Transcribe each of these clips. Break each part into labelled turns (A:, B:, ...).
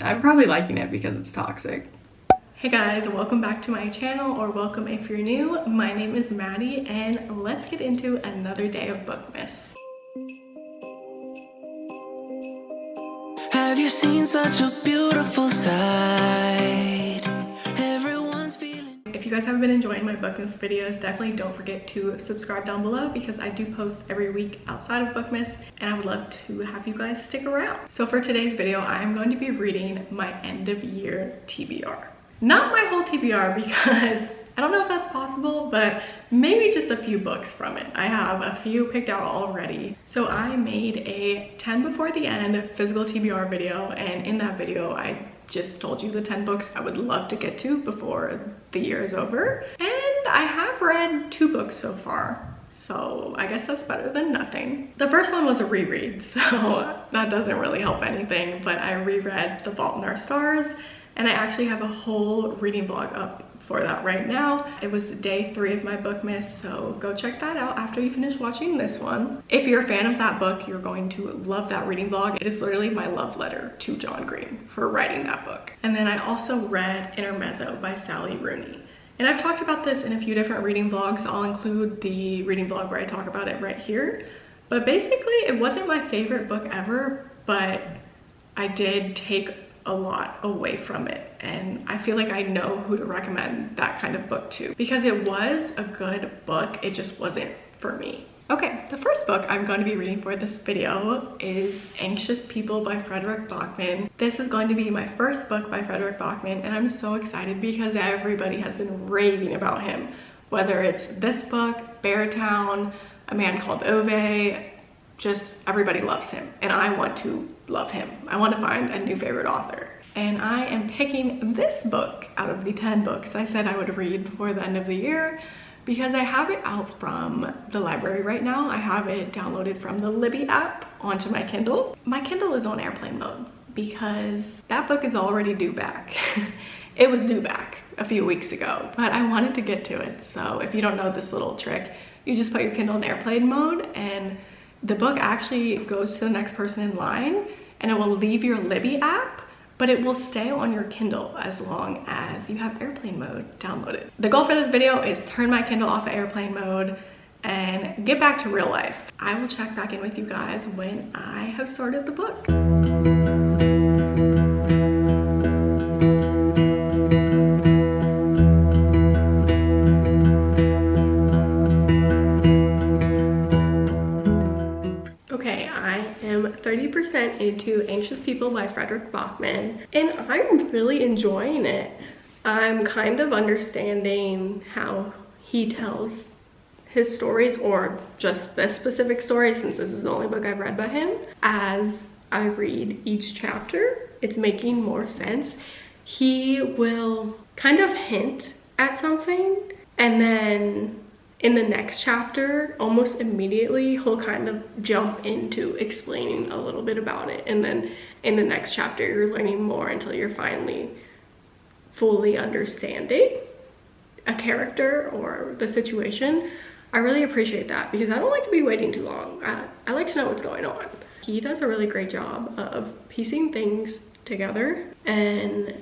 A: I'm probably liking it because it's toxic. Hey guys, welcome back to my channel, or welcome if you're new. My name is Maddie and let's get into another day of Bookmas.
B: Have you seen such a beautiful sight? Everyone's feeling.
A: If you guys have been enjoying my Bookmas videos, definitely don't forget to subscribe down below because I do post every week outside of Bookmas and I would love to have you guys stick around. So for today's video, I'm going to be reading my end of year TBR. Not my whole TBR because I don't know if that's possible, but maybe just a few books from it. I have a few picked out already. So I made a 10 before the end physical TBR video, and in that video I just told you the 10 books I would love to get to before the year is over. And I have read 2 books so far, so I guess that's better than nothing. The first one was a reread, so that doesn't really help anything, but I reread The Fault in Our Stars, and I actually have a whole reading vlog up for that right now. It was day 3 of my Bookmas, so go check that out after you finish watching this one. If you're a fan of that book, you're going to love that reading vlog. It is literally my love letter to John Green for writing that book. And then I also read Intermezzo by Sally Rooney. And I've talked about this in a few different reading vlogs. I'll include the reading vlog where I talk about it right here. But basically, it wasn't my favorite book ever, but I did take a lot away from it, and I feel like I know who to recommend that kind of book to because it was a good book, it just wasn't for me. Okay, the first book I'm going to be reading for this video is Anxious People by Frederick Bachman. This is going to be my first book by Frederick Bachman, and I'm so excited because everybody has been raving about him, whether it's this book, Beartown, A Man Called Ove. Just everybody loves him, and I want to love him. I want to find a new favorite author, and I am picking this book out of the 10 books I said I would read before the end of the year because I have it out from the library right now. I have it downloaded from the Libby app onto my Kindle. My Kindle is on airplane mode because that book is already due back. It was due back a few weeks ago, but I wanted to get to it. So if you don't know this little trick, you just put your Kindle in airplane mode and the book actually goes to the next person in line, and it will leave your Libby app, but it will stay on your Kindle as long as you have airplane mode downloaded. The goal for this video is turn my Kindle off of airplane mode and get back to real life. I will check back in with you guys when I have started the book. Okay, I am 30% into Anxious People by Frederick Bachman, and I'm really enjoying it. I'm kind of understanding how he tells his stories, or just this specific story, since this is the only book I've read by him. As I read each chapter, it's making more sense. He will kind of hint at something, and then in the next chapter, almost immediately, he'll kind of jump into explaining a little bit about it. And then in the next chapter, you're learning more until you're finally fully understanding a character or the situation. I really appreciate that because I don't like to be waiting too long. I like to know what's going on. He does a really great job of piecing things together and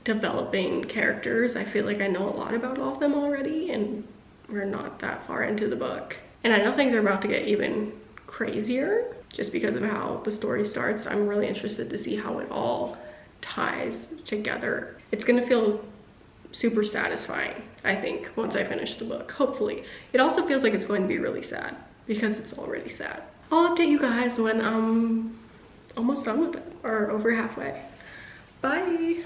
A: developing characters. I feel like I know a lot about all of them already, and we're not that far into the book. And I know things are about to get even crazier just because of how the story starts. I'm really interested to see how it all ties together. It's gonna feel super satisfying, I think, once I finish the book, hopefully. It also feels like it's going to be really sad because it's already sad. I'll update you guys when I'm almost done with it, or over halfway. Bye.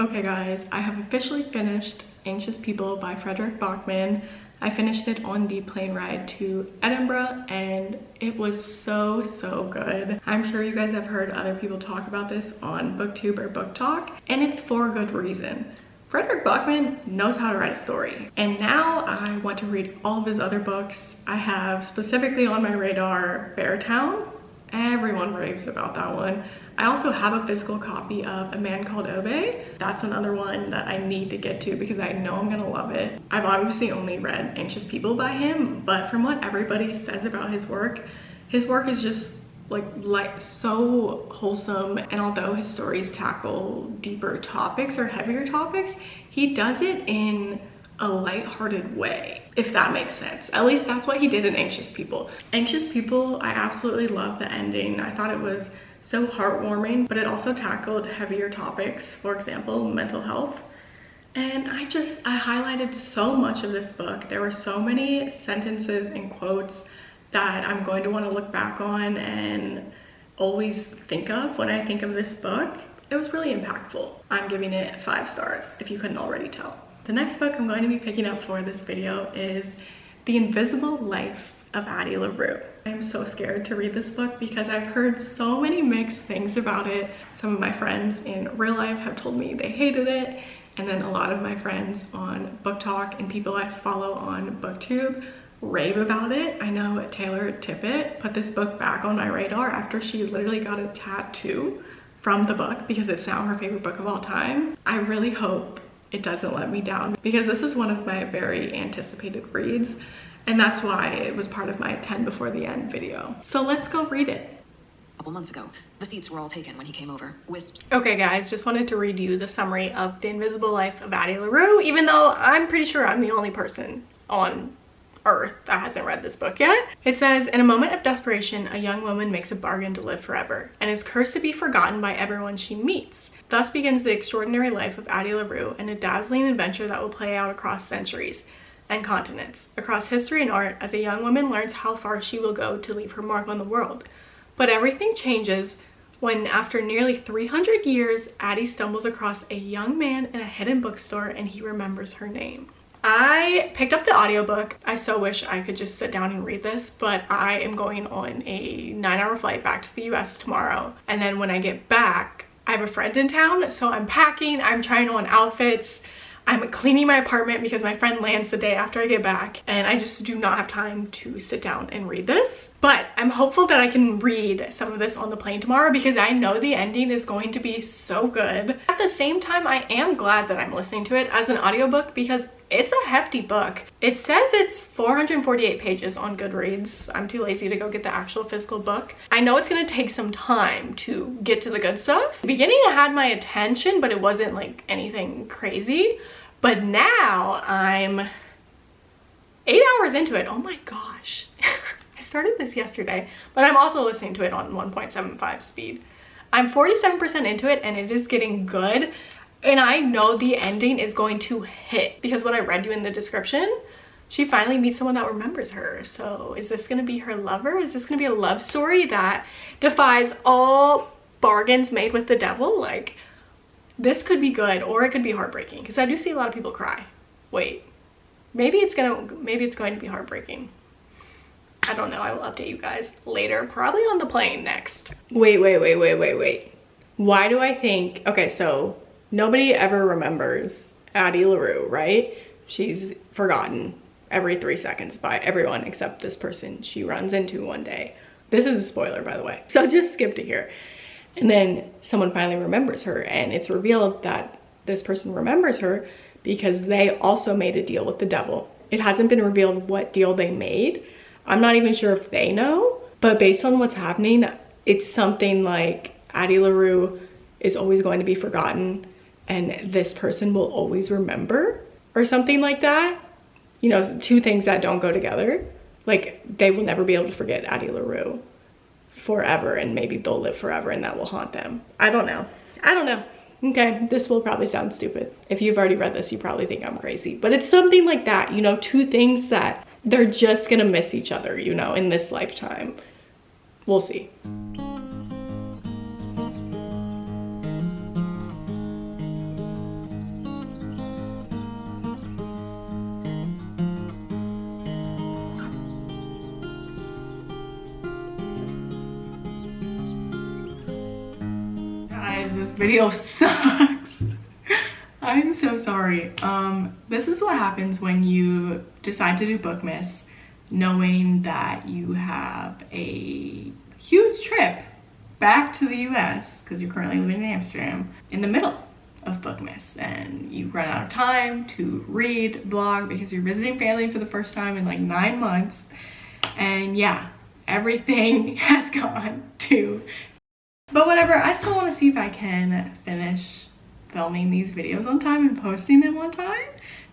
A: Okay guys, I have officially finished Anxious People by Frederick Bachman. I finished it on the plane ride to Edinburgh and it was so good. I'm sure you guys have heard other people talk about this on BookTube or BookTok, and it's for good reason. Frederick Bachman knows how to write a story, and now I want to read all of his other books. I have specifically on my radar Beartown, Everyone raves about that one. I also have a physical copy of A Man Called Ove. That's another one that I need to get to because I know I'm gonna love it. I've obviously only read Anxious People by him, but from what everybody says about his work is just like so wholesome. And although his stories tackle deeper topics or heavier topics, he does it in a lighthearted way, if that makes sense. At least that's what he did in Anxious People. Anxious People, I absolutely love the ending. I thought it was so heartwarming, but it also tackled heavier topics, for example, mental health. And I highlighted so much of this book. There were so many sentences and quotes that I'm going to want to look back on and always think of when I think of this book. It was really impactful. I'm giving it 5 stars, if you couldn't already tell. The next book I'm going to be picking up for this video is The Invisible Life of Addie LaRue. I'm so scared to read this book because I've heard so many mixed things about it. Some of my friends in real life have told me they hated it, and then a lot of my friends on BookTok and people I follow on BookTube rave about it. I know Taylor Tippett put this book back on my radar after she literally got a tattoo from the book because it's now her favorite book of all time. I really hope it doesn't let me down because this is one of my very anticipated reads, and that's why it was part of my 10 before the end video. So let's go read it.
C: A couple months ago, the seats were all taken when he came over. Wisps.
A: Okay guys, just wanted to read you the summary of The Invisible Life of Addie LaRue, even though I'm pretty sure I'm the only person on Earth that hasn't read this book yet. It says, in a moment of desperation, a young woman makes a bargain to live forever and is cursed to be forgotten by everyone she meets. Thus begins the extraordinary life of Addie LaRue and a dazzling adventure that will play out across centuries and continents, across history and art, as a young woman learns how far she will go to leave her mark on the world. But everything changes when, after nearly 300 years, Addie stumbles across a young man in a hidden bookstore and he remembers her name. I picked up the audiobook. I so wish I could just sit down and read this, but I am going on a 9-hour flight back to the US tomorrow. And then when I get back, I have a friend in town, so I'm packing, I'm trying on outfits, I'm cleaning my apartment because my friend lands the day after I get back, and I just do not have time to sit down and read this. But I'm hopeful that I can read some of this on the plane tomorrow because I know the ending is going to be so good. At the same time, I am glad that I'm listening to it as an audiobook because it's a hefty book. It says it's 448 pages on Goodreads. I'm too lazy to go get the actual physical book. I know it's gonna take some time to get to the good stuff. The beginning it had my attention, but it wasn't like anything crazy. But now I'm 8 hours into it. Oh my gosh. I started this yesterday, but I'm also listening to it on 1.75 speed. I'm 47% into it and it is getting good. And I know the ending is going to hit because what I read you in the description, she finally meets someone that remembers her. So is this gonna be her lover? Is this gonna be a love story that defies all bargains made with the devil? Like, this could be good or it could be heartbreaking because I do see a lot of people cry. Wait, maybe it's going to be heartbreaking. I don't know. I will update you guys later, probably on the plane next. Wait. Why do I think, okay, so nobody ever remembers Addie LaRue, right? She's forgotten every 3 seconds by everyone except this person she runs into one day. This is a spoiler, by the way, so just skip to here. And then someone finally remembers her, and it's revealed that this person remembers her because they also made a deal with the devil. It hasn't been revealed what deal they made. I'm not even sure if they know, but based on what's happening, it's something like Addie LaRue is always going to be forgotten and this person will always remember, or something like that. You know, two things that don't go together. Like, they will never be able to forget Addie LaRue forever, and maybe they'll live forever and that will haunt them. I don't know. Okay, this will probably sound stupid. If you've already read this, you probably think I'm crazy, but it's something like that, you know, two things that they're just gonna miss each other, you know, in this lifetime. We'll see. This video sucks. I'm so sorry. This is what happens when you decide to do Bookmas knowing that you have a huge trip back to the US, because you're currently living in Amsterdam, in the middle of Bookmas, and you run out of time to read, blog, because you're visiting family for the first time in like 9 months. And yeah, everything has gone to, but whatever, I still want to see if I can finish filming these videos on time and posting them on time,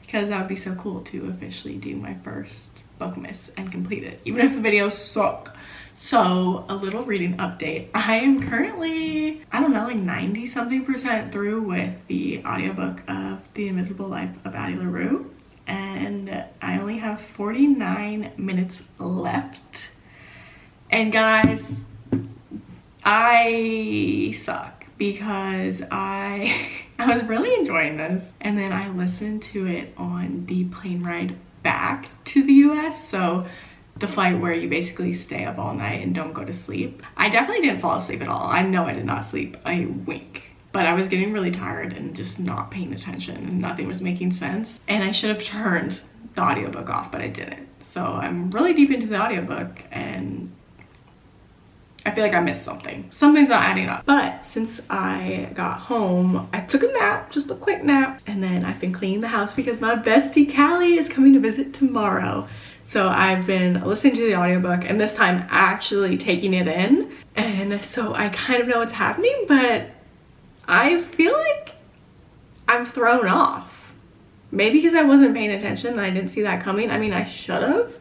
A: because that would be so cool to officially do my first Bookmas and complete it, even if the videos suck. So a little reading update. I am currently, I don't know, like 90 something% through with the audiobook of The Invisible Life of Addie LaRue, and I only have 49 minutes left. And guys, I suck, because I was really enjoying this, and then I listened to it on the plane ride back to the US, so the flight where you basically stay up all night and don't go to sleep. I definitely didn't fall asleep at all. I know I did not sleep a wink, but I was getting really tired and just not paying attention, and nothing was making sense, and I should have turned the audiobook off, but I didn't. So I'm really deep into the audiobook, and I feel like I missed something. Something's not adding up. But since I got home, I took a nap, just a quick nap, and then I've been cleaning the house because my bestie Callie is coming to visit tomorrow. So I've been listening to the audiobook, and this time actually taking it in. And so I kind of know what's happening, but I feel like I'm thrown off. Maybe because I wasn't paying attention and I didn't see that coming. I mean, I should have.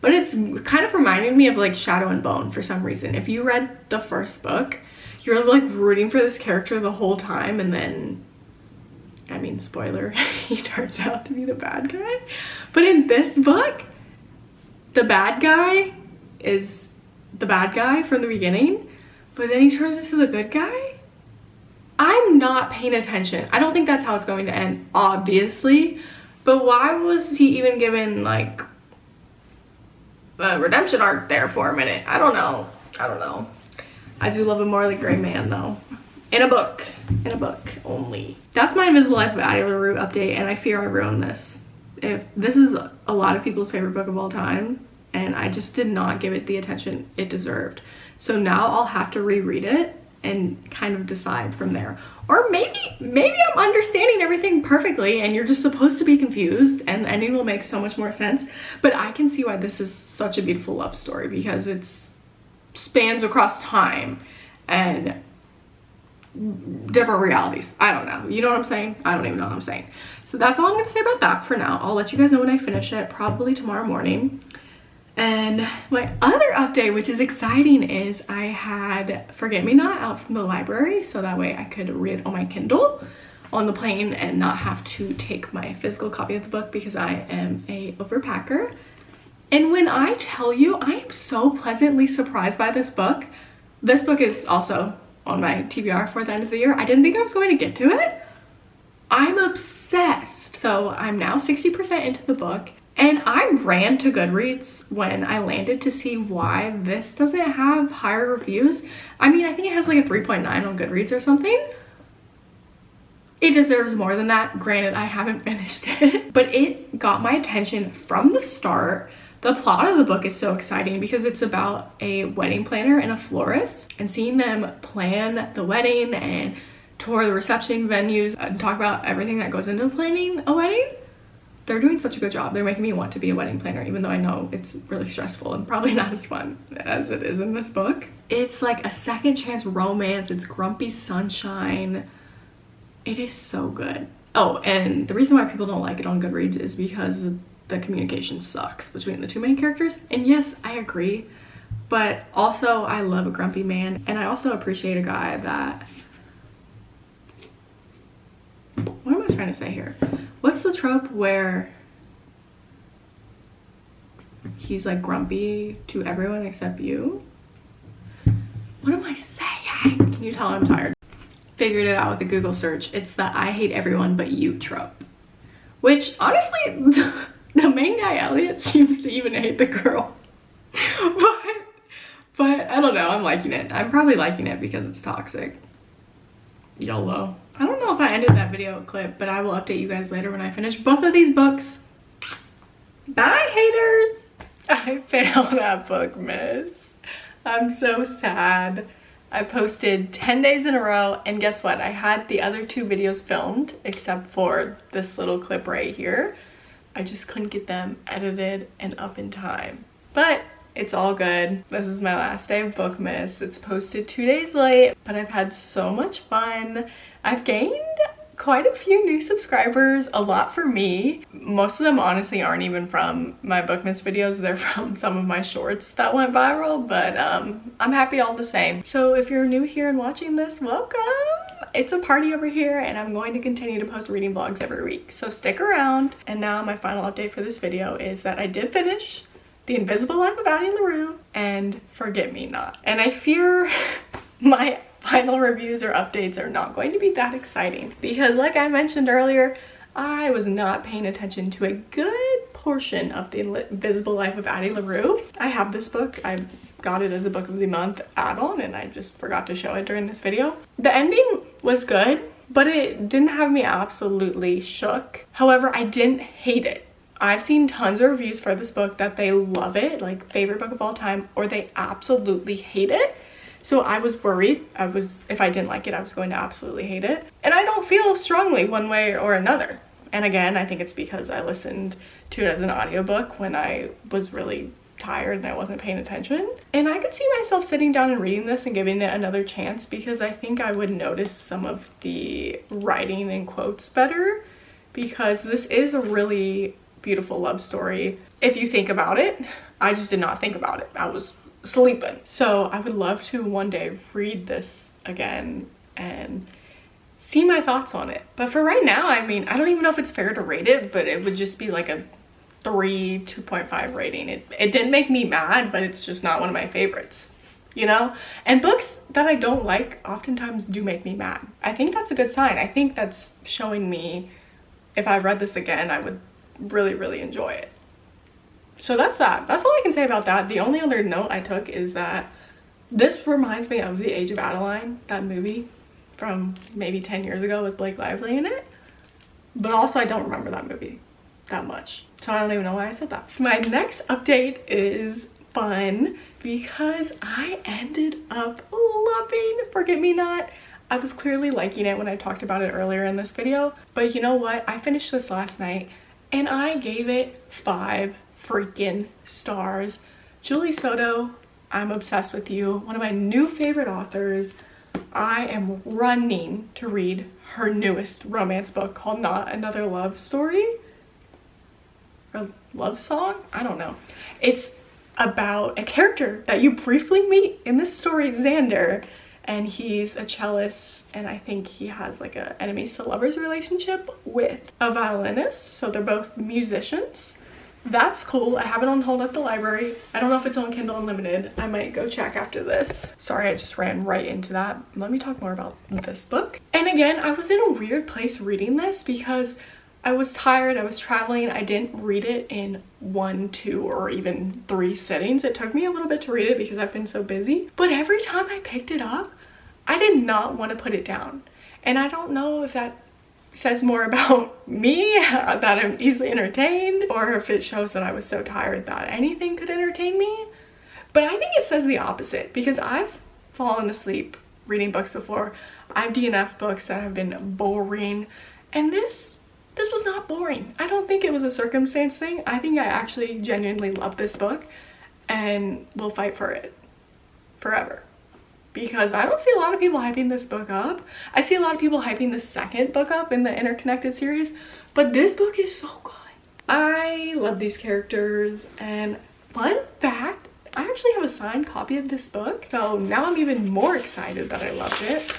A: But it's kind of reminding me of like Shadow and Bone for some reason. If you read the first book, you're like rooting for this character the whole time, and then, I mean, spoiler, he turns out to be the bad guy. But in this book, the bad guy is the bad guy from the beginning, but then he turns into the good guy. I'm not paying attention. I don't think that's how it's going to end, obviously, but why was he even given like a redemption arc there for a minute? I don't know. I do love a morally gray man though. In a book only. That's my Invisible Life of Addie LaRue update, and I fear I ruined this. If this is a lot of people's favorite book of all time, and I just did not give it the attention it deserved. So now I'll have to reread it and kind of decide from there. Or maybe I'm understanding everything perfectly and you're just supposed to be confused and the ending will make so much more sense. But I can see why this is such a beautiful love story, because it spans across time and different realities. I don't know. You know what I'm saying? I don't even know what I'm saying. So that's all I'm going to say about that for now. I'll let you guys know when I finish it, probably tomorrow morning. And my other update, which is exciting, is I had Forget Me Not out from the library, so that way I could read it on my Kindle on the plane and not have to take my physical copy of the book, because I am a overpacker. And when I tell you, I am so pleasantly surprised by this book. This book is also on my TBR for the end of the year. I didn't think I was going to get to it. I'm obsessed. So I'm now 60% into the book, and I ran to Goodreads when I landed to see why this doesn't have higher reviews. I mean, I think it has like a 3.9 on Goodreads or something. It deserves more than that. Granted, I haven't finished it, but it got my attention from the start. The plot of the book is so exciting because it's about a wedding planner and a florist, and seeing them plan the wedding and tour the reception venues and talk about everything that goes into planning a wedding. They're doing such a good job. They're making me want to be a wedding planner, even though I know it's really stressful and probably not as fun as it is in this book. It's like a second chance romance. It's grumpy sunshine. It is so good. Oh, and the reason why people don't like it on Goodreads is because the communication sucks between the two main characters. And yes, I agree, but also I love a grumpy man, and I also appreciate a guy that, what am I trying to say here? What's the trope where he's like grumpy to everyone except you? What am I saying? Can you tell I'm tired? Figured it out with a Google search. It's the I hate everyone but you trope, which honestly the main guy Elliot seems to even hate the girl. but I don't know, I'm liking it. I'm probably liking it because it's toxic. YOLO. I don't know if I ended that video clip, but I will update you guys later when I finish both of these books. Bye, haters. I failed at Bookmas. I'm so sad. I posted 10 days in a row, and guess what? I had the other 2 videos filmed except for this little clip right here. I just couldn't get them edited and up in time. But it's all good. This is my last day of Bookmas. It's posted 2 days late, but I've had so much fun. I've gained quite a few new subscribers, a lot for me. Most of them honestly aren't even from my Bookmas videos. They're from some of my shorts that went viral, but I'm happy all the same. So if you're new here and watching this, welcome. It's a party over here, and I'm going to continue to post reading vlogs every week, so stick around. And now my final update for this video is that I did finish The Invisible Life of Addie LaRue and Forget Me Not. And I fear my final reviews or updates are not going to be that exciting because, like I mentioned earlier, I was not paying attention to a good portion of The Invisible Life of Addie LaRue. I have this book. I got it as a book of the month add-on, and I just forgot to show it during this video. The ending was good, but it didn't have me absolutely shook. However, I didn't hate it. I've seen tons of reviews for this book that they love it, like favorite book of all time, or they absolutely hate it. So I was worried. If I didn't like it, I was going to absolutely hate it. And I don't feel strongly one way or another. And again, I think it's because I listened to it as an audiobook when I was really tired and I wasn't paying attention. And I could see myself sitting down and reading this and giving it another chance because I think I would notice some of the writing and quotes better, because this is a really beautiful love story. If you think about it, I just did not think about it. I was sleeping. So I would love to one day read this again and see my thoughts on it. But for right now, I mean, I don't even know if it's fair to rate it, but it would just be like a 2.5 rating. It didn't make me mad, but it's just not one of my favorites, you know? And books that I don't like oftentimes do make me mad. I think that's a good sign. I think that's showing me if I read this again, I would really, really enjoy it. So that's that. That's all I can say about that. The only other note I took is that this reminds me of The Age of Adeline, that movie from maybe 10 years ago with Blake Lively in it. But also I don't remember that movie that much. So I don't even know why I said that. My next update is fun because I ended up loving Forget Me Not. I was clearly liking it when I talked about it earlier in this video. But you know what? I finished this last night and I gave it 5 freaking stars. Julie Soto, I'm obsessed with you. One of my new favorite authors. I am running to read her newest romance book called Not Another Love Story or Love Song. I don't know. It's about a character that you briefly meet in this story, Xander, and he's a cellist, and I think he has like a enemies to lovers relationship with a violinist, so they're both musicians. That's cool. I have it on hold at the library. I don't know if it's on Kindle Unlimited. I might go check after this. Sorry, I just ran right into that. Let me talk more about this book. And again, I was in a weird place reading this because I was tired, I was traveling. I didn't read it in 1, 2, or even 3 sittings. It took me a little bit to read it because I've been so busy. But every time I picked it up, I did not want to put it down. And I don't know if that says more about me, that I'm easily entertained, or if it shows that I was so tired that anything could entertain me. But I think it says the opposite, because I've fallen asleep reading books before. I've DNF'd books that have been boring, and this was not boring. I don't think it was a circumstance thing. I think I actually genuinely love this book and will fight for it forever. Because I don't see a lot of people hyping this book up. I see a lot of people hyping the second book up in the Interconnected series, but this book is so good. I love these characters, and fun fact, I actually have a signed copy of this book, so now I'm even more excited that I loved it.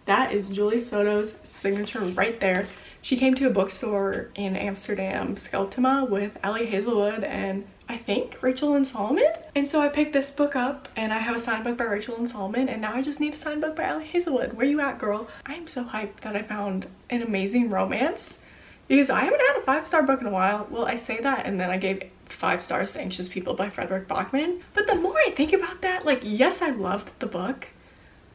A: That is Julie Soto's signature right there. She came to a bookstore in Amsterdam, Skeltema, with Ellie Hazelwood and I think Rachel and Solomon. And so I picked this book up, and I have a signed book by Rachel and Solomon, and now I just need a signed book by Ellie Hazelwood. Where you at, girl? I'm so hyped that I found an amazing romance, because I haven't had a 5-star book in a while. Well, I say that, and then I gave 5 stars to Anxious People by Frederick Bachman. But the more I think about that, like, yes, I loved the book,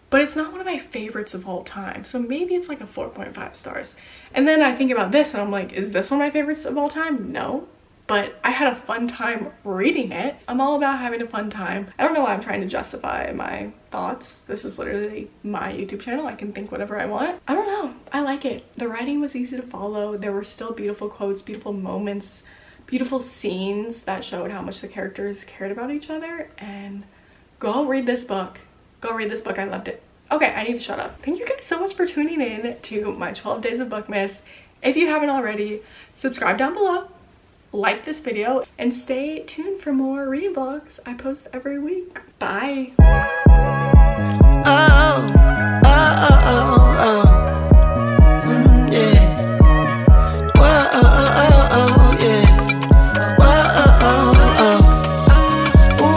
A: but it's not one of my favorites of all time. So maybe it's like a 4.5 stars. And then I think about this and I'm like, is this one of my favorites of all time? No. but I had a fun time reading it. I'm all about having a fun time. I don't know why I'm trying to justify my thoughts. This is literally my YouTube channel. I can think whatever I want. I don't know. I like it. The writing was easy to follow. There were still beautiful quotes, beautiful moments, beautiful scenes that showed how much the characters cared about each other. And go read this book. Go read this book. I loved it. Okay, I need to shut up. Thank you guys so much for tuning in to my 12 days of Bookmas. If you haven't already, subscribe down below, like this video, and stay tuned for more reading vlogs I post every week. Bye.
B: Oh.